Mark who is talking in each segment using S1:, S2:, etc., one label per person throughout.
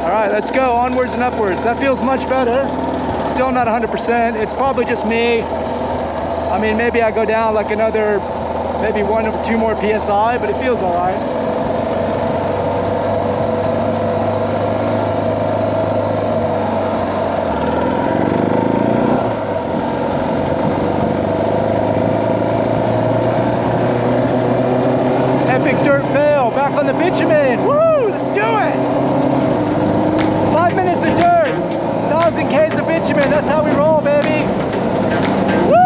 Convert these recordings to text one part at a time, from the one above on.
S1: All right, let's go onwards and upwards. That feels much better. Still not 100%. It's probably just me. I mean, maybe I go down like another, maybe 1 or 2 more PSI, but it feels all right. Epic dirt fail, back on the bitumen. Woo, let's do it. 5 minutes of dirt, 1,000 Ks of bitumen. That's how we roll, baby. Woo!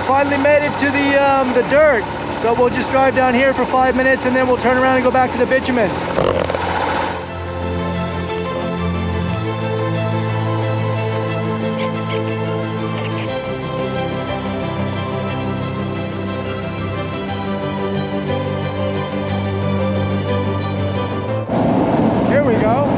S1: Finally made it to the dirt, so we'll just drive down here for 5 minutes and then we'll turn around and go back to the bitumen. Here we go.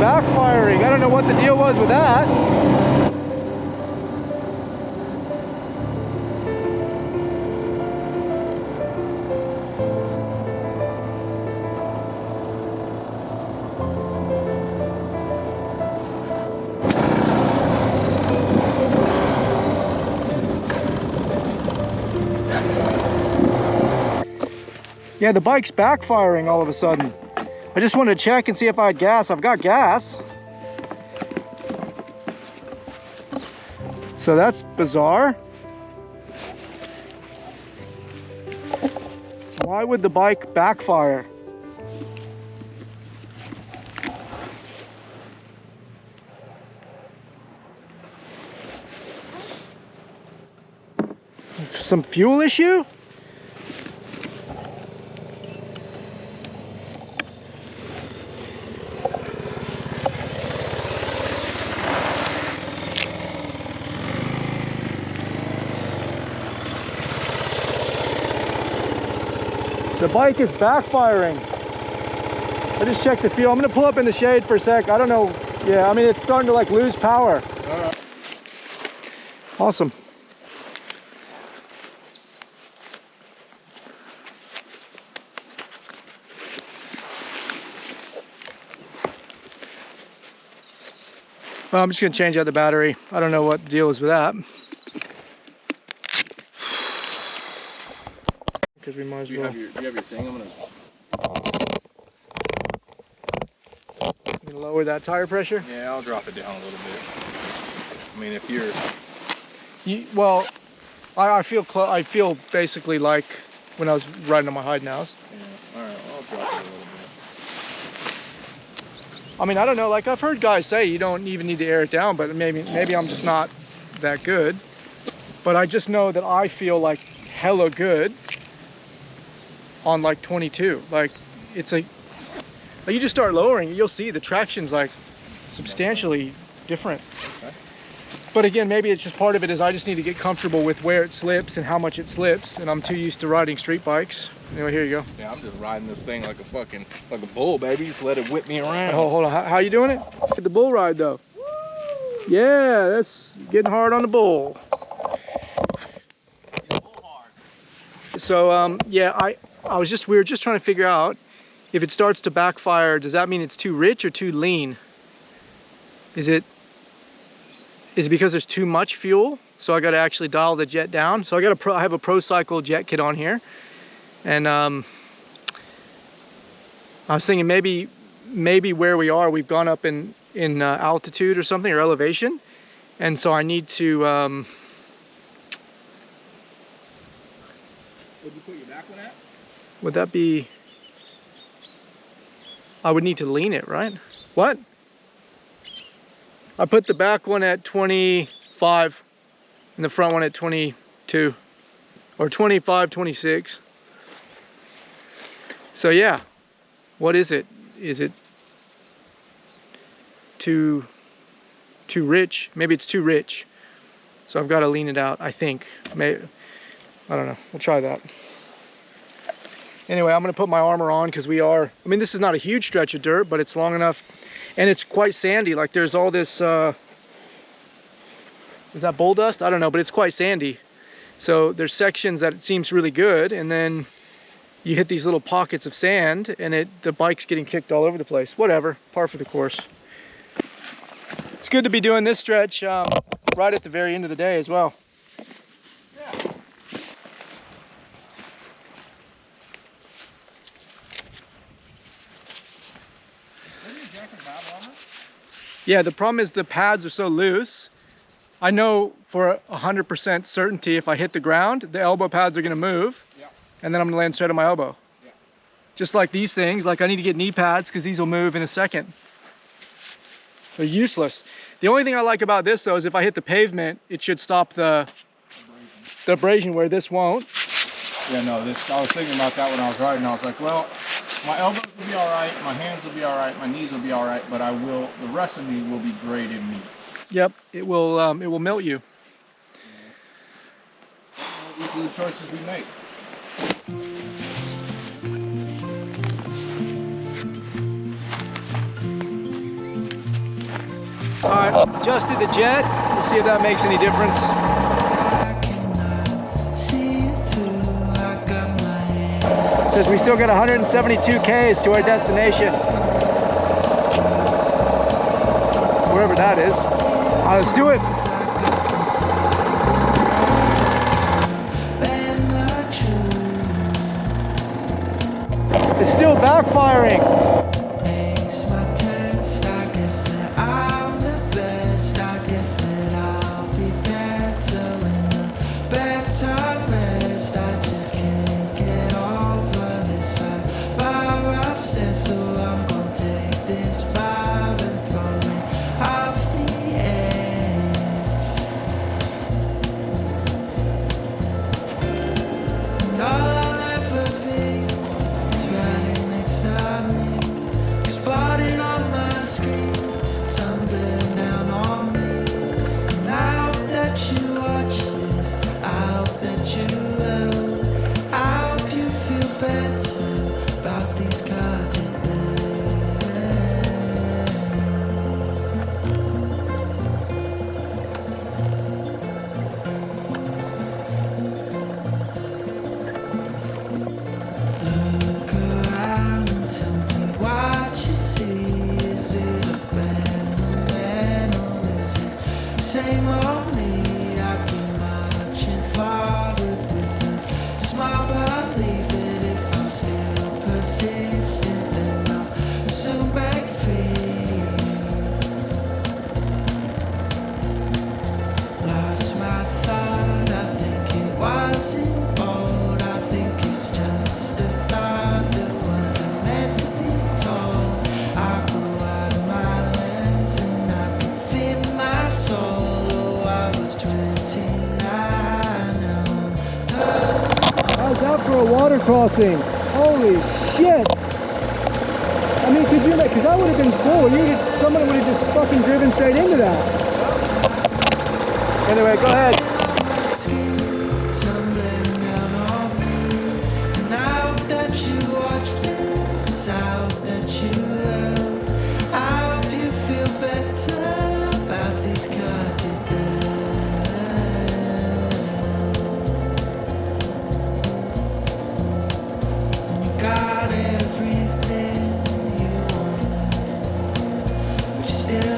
S1: backfiring. I don't know what the deal was with that. Yeah, the bike's backfiring all of a sudden. I just wanted to check and see if I had gas. I've got gas. So that's bizarre. Why would the bike backfire? Some fuel issue? The bike is backfiring. I just checked the fuel. I'm gonna pull up in the shade for a sec. I don't know. Yeah, I mean, it's starting to like lose power. Awesome. Well, I'm just gonna change out the battery. I don't know what the deal is with that. Because we might as well.
S2: Do you have your thing? I'm
S1: gonna lower that tire pressure.
S2: Yeah, I'll drop it down a little bit. I mean, if you're.
S1: Well, I feel basically like when I was riding on my hide nows.
S2: Yeah. All right. Well, I'll drop it a little bit.
S1: I mean, I don't know. Like I've heard guys say you don't even need to air it down, but maybe I'm just not that good. But I just know that I feel like hella good on like 22. Like it's like you just start lowering, you'll see the traction's like substantially different. Okay. But again, maybe it's just part of it is I just need to get comfortable with where it slips and how much it slips, and I'm too used to riding street bikes. Anyway, here you go.
S2: Yeah, I'm just riding this thing like a bull, baby. Just let it whip me around.
S1: Oh, hold on. How you doing it? Look at the bull ride though. Woo! Yeah, that's getting hard on the bull. So yeah, we were just trying to figure out if it starts to backfire, does that mean it's too rich or too lean? Is it because there's too much fuel? So I got to actually dial the jet down. So I have a Pro Cycle jet kit on here, and I was thinking maybe where we are, we've gone up in altitude or something, or elevation, and so I need to.
S2: Would you put your back one at?
S1: Would that be? I would need to lean it, right? What? I put the back one at 25 and the front one at 22 or 25, 26. So yeah, what is it? Is it too rich? Maybe it's too rich. So I've got to lean it out, I think. Maybe, I don't know. We'll try that. Anyway, I'm going to put my armor on because I mean, this is not a huge stretch of dirt, but it's long enough. And it's quite sandy. Like there's all this, is that bull dust? I don't know, but it's quite sandy. So there's sections that it seems really good. And then you hit these little pockets of sand and the bike's getting kicked all over the place. Whatever, par for the course. It's good to be doing this stretch right at the very end of the day as well.
S2: Yeah.
S1: Yeah, the problem is the pads are so loose. I know for 100% certainty if I hit the ground, the elbow pads are gonna move, yeah, and then I'm gonna land straight on my elbow. Yeah. Just like these things, like I need to get knee pads because these will move in a second. They're useless. The only thing I like about this though is if I hit the pavement, it should stop the abrasion where this won't.
S2: Yeah, no, I was thinking about that when I was riding. I was like, well, my elbows will be all right, my hands will be all right, my knees will be all right, but the rest of me will be braided meat.
S1: Yep, it will melt you.
S2: These are the choices we make.
S1: All right, adjusted the jet. We'll see if that makes any difference. Says we still got 172 Ks to our destination. Wherever that is. All right, let's do it. It's still backfiring.
S3: Same old me, I keep marching forward with a small belief that if I'm still persistent, then I'll soon break free. Lost my thought, I think it wasn't bold, I think it's just a thought that wasn't meant to be told. I grew out of my lens and I could feel my soul. 29, now I'm done.
S1: How's that for a water crossing? Holy shit! I mean, could you, because that would have been cool. Someone would have just fucking driven straight into that. Anyway, go ahead.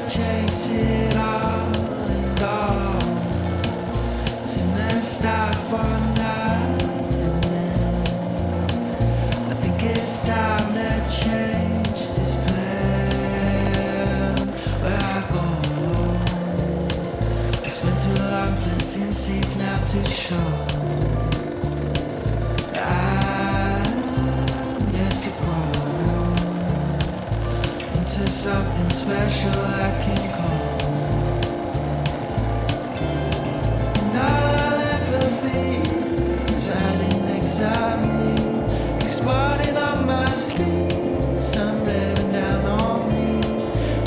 S3: Chase it all and all. So let's stop for nothing, man. I think it's time to change this plan. Where I go, I spent too long planting seeds now to show. I'm yet to grow into something special I can call. And all I'll ever be is riding next to me, exploding on my screen, sun bearing down on me.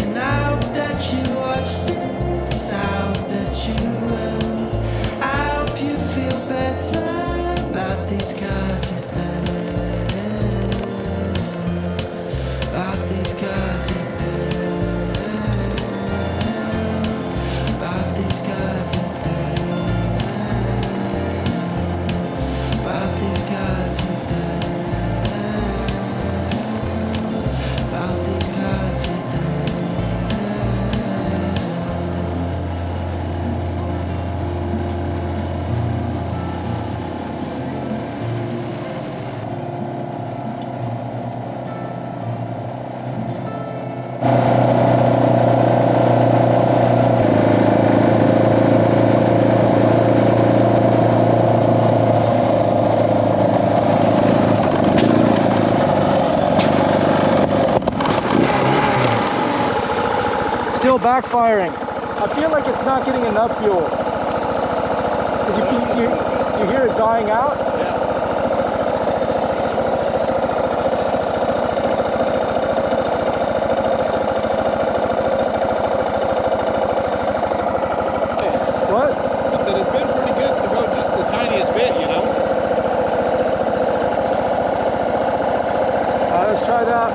S3: And I hope that you watch this, I hope that you will. I hope you feel better about these cards you play, about these cards you
S1: Still backfiring. I feel like it's not getting enough fuel. You hear it dying out?
S2: Yeah.
S1: What?
S2: I said it's been pretty good to go just the tiniest bit, you know?
S1: All right, let's try that.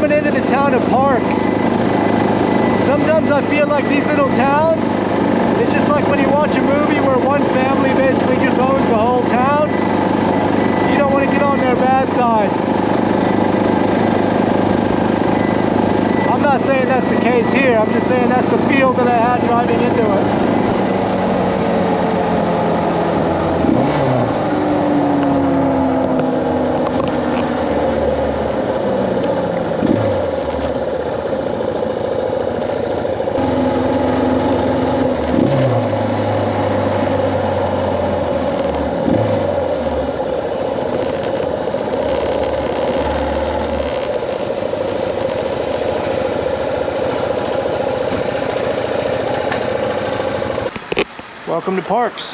S1: coming into the town of Parks. Sometimes I feel like these little towns, it's just like when you watch a movie where one family basically just owns the whole town. You don't want to get on their bad side. I'm not saying that's the case here, I'm just saying that's the feel that I had driving into it. Welcome to Parks.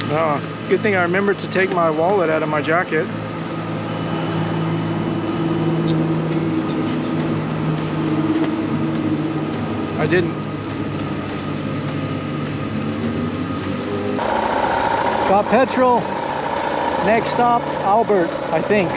S1: Oh, good thing I remembered to take my wallet out of my jacket. I didn't. Got petrol. Next stop, Albert, I think.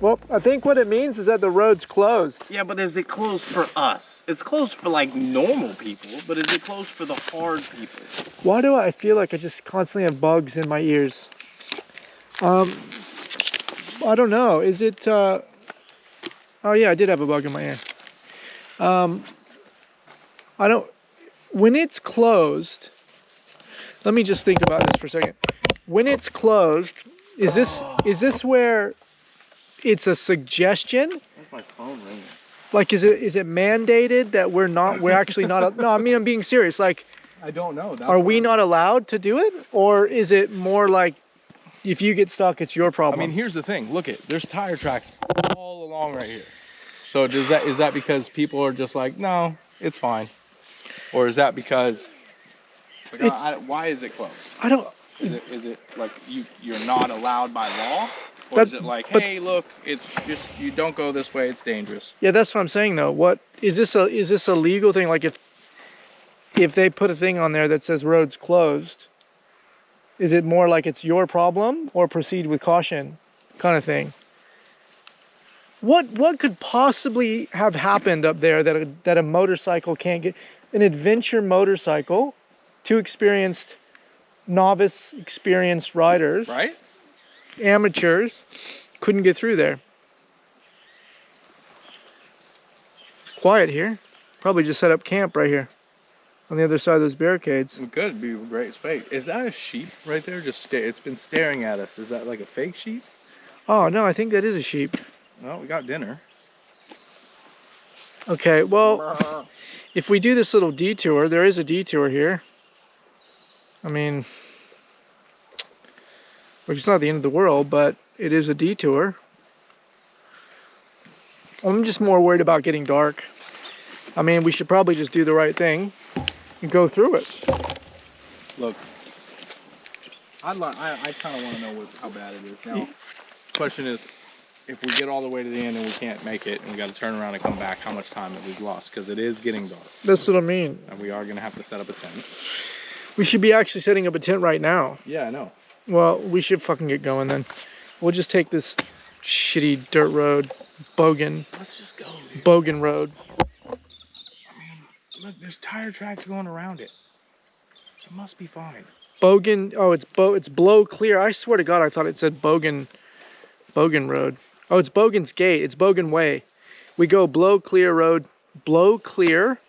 S1: Well, I think what it means is that the road's closed.
S2: Yeah, but is it closed for us? It's closed for like normal people, but is it closed for the hard people?
S1: Why do I feel like I just constantly have bugs in my ears? I don't know. Is it, oh yeah, I did have a bug in my ear. I don't, when it's closed, let me just think about this for a second. When it's closed, is this where it's a suggestion?
S2: That's my phone ringing.
S1: Like, is it mandated that we're actually not, no, I mean, I'm being serious. Like,
S2: I don't know.
S1: Are we not allowed to do it? Or is it more like, if you get stuck, it's your problem?
S2: I mean, here's the thing. Look there's tire tracks all along right here. So is that because people are just like, no, it's fine? Or is that because, like, why is it closed?
S1: I don't.
S2: Is it like you're not allowed by law? Or is it like, hey, look, it's just, you don't go this way, it's dangerous?
S1: Yeah, that's what I'm saying though. What is this a legal thing? Like if they put a thing on there that says roads closed, is it more like it's your problem or proceed with caution kind of thing? What could possibly have happened up there that a motorcycle can't get? An adventure motorcycle, two experienced, novice experienced riders,
S2: right?
S1: Amateurs, couldn't get through there. It's quiet here. Probably just set up camp right here on the other side of those barricades.
S2: It could be a great space. Is that a sheep right there? It's been staring at us. Is that like a fake sheep?
S1: Oh no, I think that is a sheep.
S2: Well, we got dinner.
S1: Okay, well, if we do this little detour, there is a detour here. I mean, which is not the end of the world, but it is a detour. I'm just more worried about getting dark. I mean, we should probably just do the right thing and go through it.
S2: Look, I kind of want to know how bad it is. Now, question is, if we get all the way to the end and we can't make it and we got to turn around and come back, how much time have we lost? Because it is getting dark.
S1: That's what I mean.
S2: And we are going to have to set up a tent.
S1: We should be actually setting up a tent right now.
S2: Yeah, I know.
S1: Well, we should fucking get going then. We'll just take this shitty dirt road, Bogan.
S2: Let's just go, dude.
S1: Bogan Road.
S2: I mean, look, there's tire tracks going around it. It must be fine.
S1: Bogan, oh, it's Blow Clear. I swear to God, I thought it said Bogan Road. Oh, it's Bogan's Gate. It's Bogan Way. We go Blow Clear Road, Blow Clear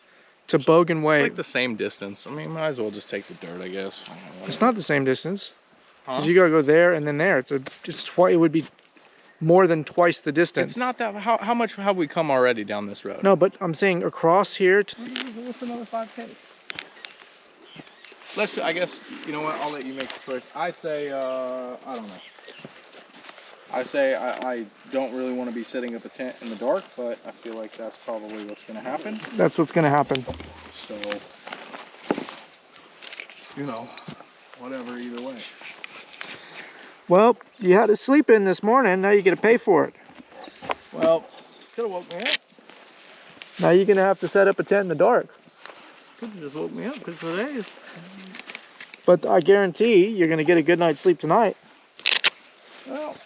S1: to Bogan Way.
S2: It's like the same distance. I mean, might as well just take the dirt, I guess.
S1: It's not the same distance.
S2: Huh?
S1: 'Cause you gotta go there and then there. It would be more than twice the distance.
S2: It's not that. How much have we come already down this road?
S1: No, but I'm saying across here.
S2: What's another 5K? I guess, you know what, I'll let you make the choice. I say, I don't know. I say I don't really want to be setting up a tent in the dark, but I feel like that's probably what's going to happen.
S1: That's what's gonna happen.
S2: So, you know, whatever, either way.
S1: Well, you had to sleep in this morning. Now you get to pay for it.
S2: Well, could have woke me up.
S1: Now you're gonna have to set up a tent in the dark.
S2: Could have just woke me up because today is...
S1: But I guarantee you're gonna get a good night's sleep tonight.
S2: Well,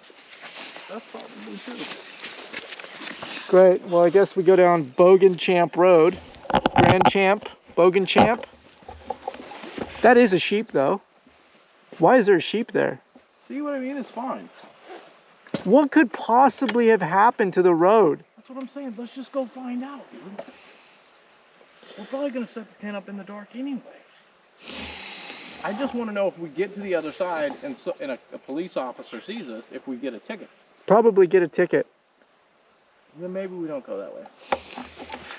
S2: that's probably true.
S1: Great. Well, I guess we go down Bogan Champ Road. Grand Champ, Bogan Champ. That is a sheep, though. Why is there a sheep there?
S2: See what I mean? It's fine.
S1: What could possibly have happened to the road?
S2: That's what I'm saying. Let's just go find out, dude. We're probably going to set the tent up in the dark anyway. I just want to know if we get to the other side and a police officer sees us, if we get a ticket.
S1: Probably get a ticket.
S2: Then maybe we don't go that way.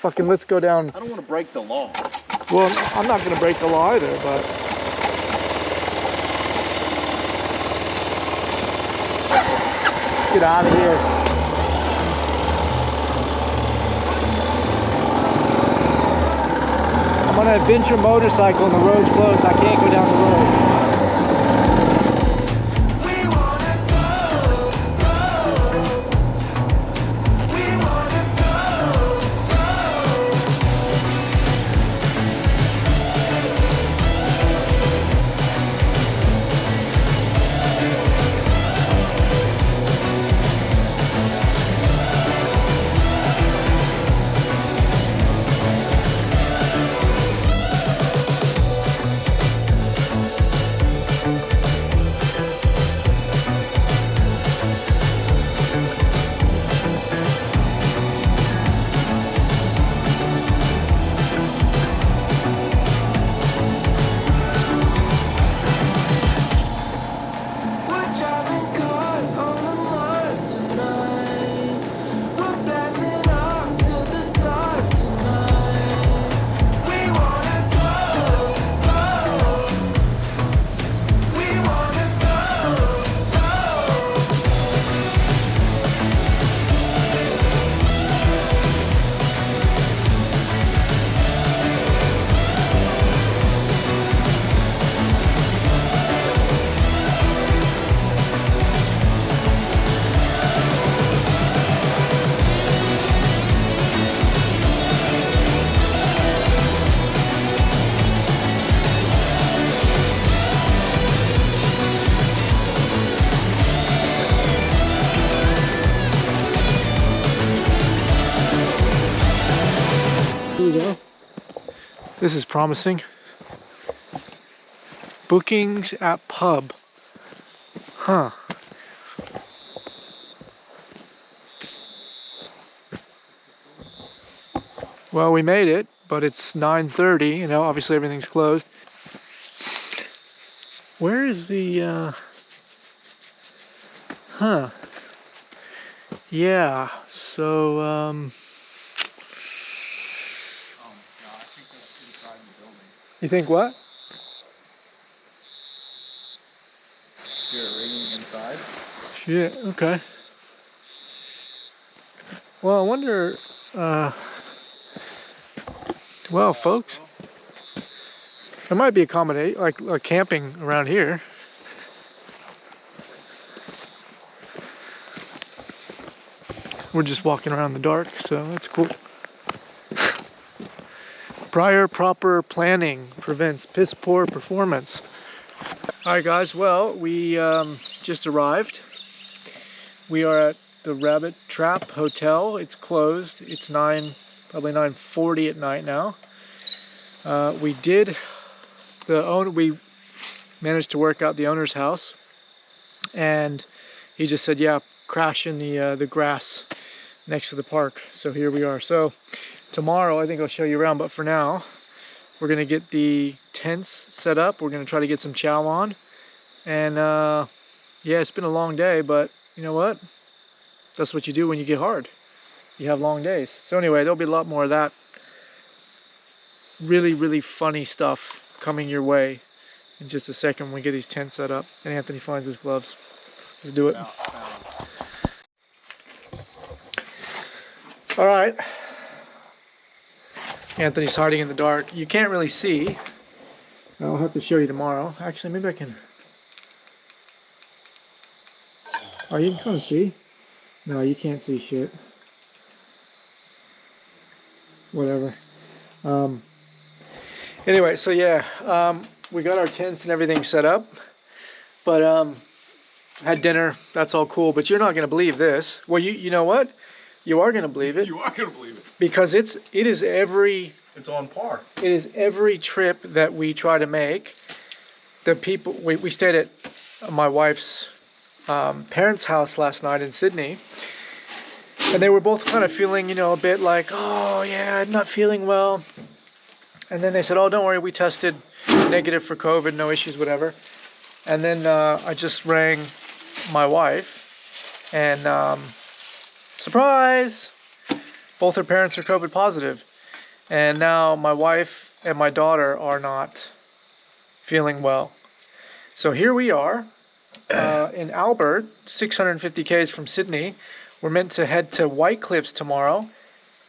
S1: Fucking let's go down.
S2: I don't want to break the law.
S1: Well, I'm not going to break the law either, but... Get out of here. I'm on an adventure motorcycle and the road's closed. I can't go down the road. This is promising. Bookings at pub. Huh. Well, we made it, but it's 9:30. You know, obviously everything's closed. Where is the, Huh. Yeah, so,
S2: Oh my god, I think that's inside the building.
S1: You think what?
S2: Hear it ringing inside.
S1: Shit, okay. Well, I wonder, well, folks, there might be like camping around here. We're just walking around in the dark, so that's cool. Proper planning prevents piss poor performance. All right, guys, well, we just arrived. We are at the Rabbit Trap Hotel. It's closed. It's probably 9:40 at night now. We managed to work out the owner's house, and he just said, yeah, crash in the grass next to the park. So here we are. So tomorrow I think I'll show you around, but for now we're gonna get the tents set up. We're gonna try to get some chow on, and yeah, it's been a long day, but you know what, that's what you do when you get hard. You have long days. So anyway, there'll be a lot more of that really funny stuff coming your way in just a second when we get these tents set up and Anthony finds his gloves. Let's do it. All right. Anthony's hiding in the dark. You can't really see. I'll have to show you tomorrow. Actually, maybe I can. Oh, you can kind of see. No, you can't see shit. Whatever. Anyway, so yeah, we got our tents and everything set up, but had dinner. That's all cool, but you're not gonna believe this. Well, you know what? You are gonna believe it.
S2: You are gonna believe it.
S1: Because it's
S2: on par.
S1: It is every trip that we try to make. The people we stayed at my wife's parents' house last night in Sydney, and they were both kind of feeling, a bit like, oh yeah, I'm not feeling well. And then they said, oh, don't worry, we tested negative for COVID, no issues, whatever. And then I just rang my wife, and surprise, both her parents are COVID positive. And now my wife and my daughter are not feeling well. So here we are in Albert, 650 k's from Sydney. We're meant to head to Whitecliffs tomorrow.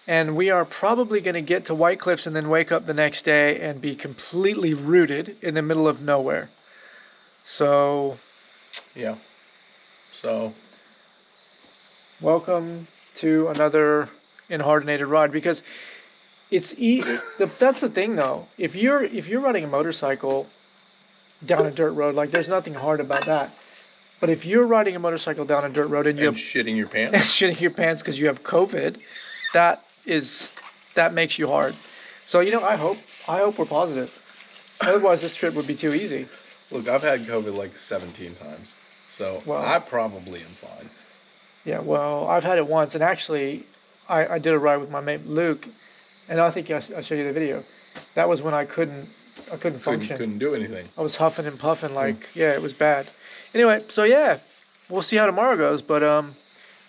S1: And we are probably going to get to Whitecliffs and then wake up the next day and be completely rooted in the middle of nowhere. So,
S2: yeah. So,
S1: welcome to another inhardinated ride, because it's that's the thing though. If you're riding a motorcycle down a dirt road, like there's nothing hard about that. But if you're riding a motorcycle down a dirt road and you're
S2: shitting your pants,
S1: shitting your pants because you have COVID, that makes you hard. So I hope we're positive. Otherwise, this trip would be too easy.
S2: Look, I've had COVID like 17 times, so I probably am fine.
S1: Yeah, well, I've had it once, and actually, I did a ride with my mate Luke, and I think I'll show you the video. That was when I couldn't function.
S2: Couldn't do anything.
S1: I was huffing and puffing yeah, it was bad. Anyway, so yeah, we'll see how tomorrow goes, but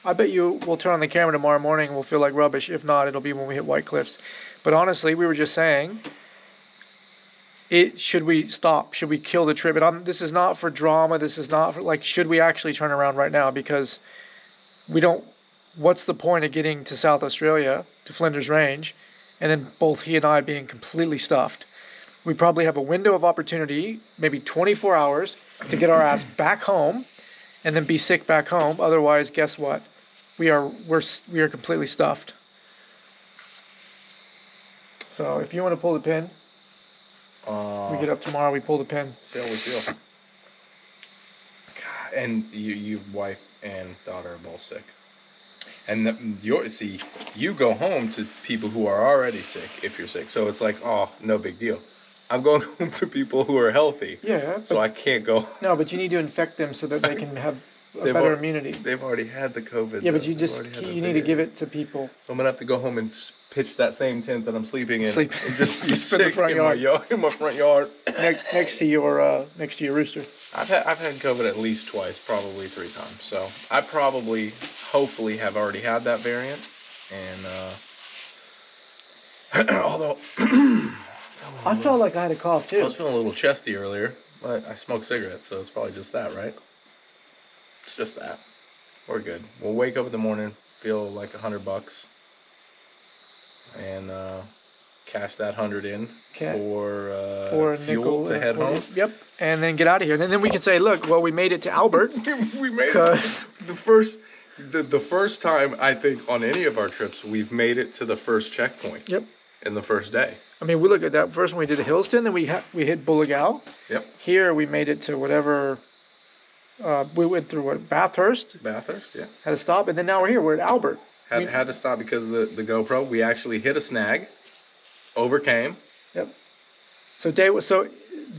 S1: I bet you we'll turn on the camera tomorrow morning and we'll feel like rubbish. If not, it'll be when we hit Whitecliffs. But honestly, we were just saying, should we stop? Should we kill the trip? And this is not for drama. This is not for should we actually turn around right now? Because what's the point of getting to South Australia, to Flinders Range, and then both he and I being completely stuffed? We probably have a window of opportunity, maybe 24 hours, to get our ass back home and then be sick back home. Otherwise, guess what? We are completely stuffed. So if you want to pull the pin, we get up tomorrow, we pull the pin.
S2: See how we feel. God, and your wife and daughter are both sick. And you go home to people who are already sick if you're sick. So it's like, oh, no big deal. I'm going home to people who are healthy. Yeah. So I can't go.
S1: No, but you need to infect them so that they can have better immunity.
S2: They've already had the COVID.
S1: Yeah, but you need to give it to people.
S2: So I'm gonna have to go home and pitch that same tent that I'm sleeping in and just be sick in my front yard.
S1: next to your rooster.
S2: I've had COVID at least twice, probably 3 times. So I probably, hopefully, have already had that variant. And although
S1: I felt like I had a cough too.
S2: I was feeling a little chesty earlier, but I smoked cigarettes, so it's probably just that, right? It's just that. We're good. We'll wake up in the morning, feel like $100, and cash that 100 in for
S1: a
S2: fuel
S1: nickel
S2: to head home.
S1: Yep, and then get out of here. And then we can say, look, well, we made it to Albert.
S2: We made it. The first time I think on any of our trips, we've made it to the first checkpoint.
S1: Yep.
S2: In the first day.
S1: I mean, we look at that first when we did Hillston, then we hit Bulligal.
S2: Yep.
S1: Here we made it to whatever. We went through what, Bathurst.
S2: Bathurst, yeah.
S1: Had to stop, and then now we're here. We're at Albert.
S2: Had to stop because of the GoPro. We actually hit a snag, overcame.
S1: Yep. So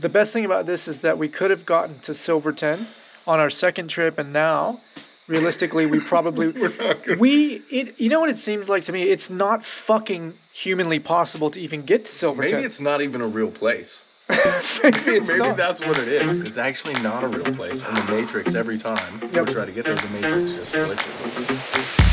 S1: the best thing about this is that we could have gotten to Silverton on our second trip, and now, realistically, we probably you know what it seems like to me? It's not fucking humanly possible to even get to Silverton.
S2: Maybe it's not even a real place.
S1: Maybe
S2: that's what it is. It's actually not a real place. In the Matrix, every time we try to get there, the Matrix just glitches.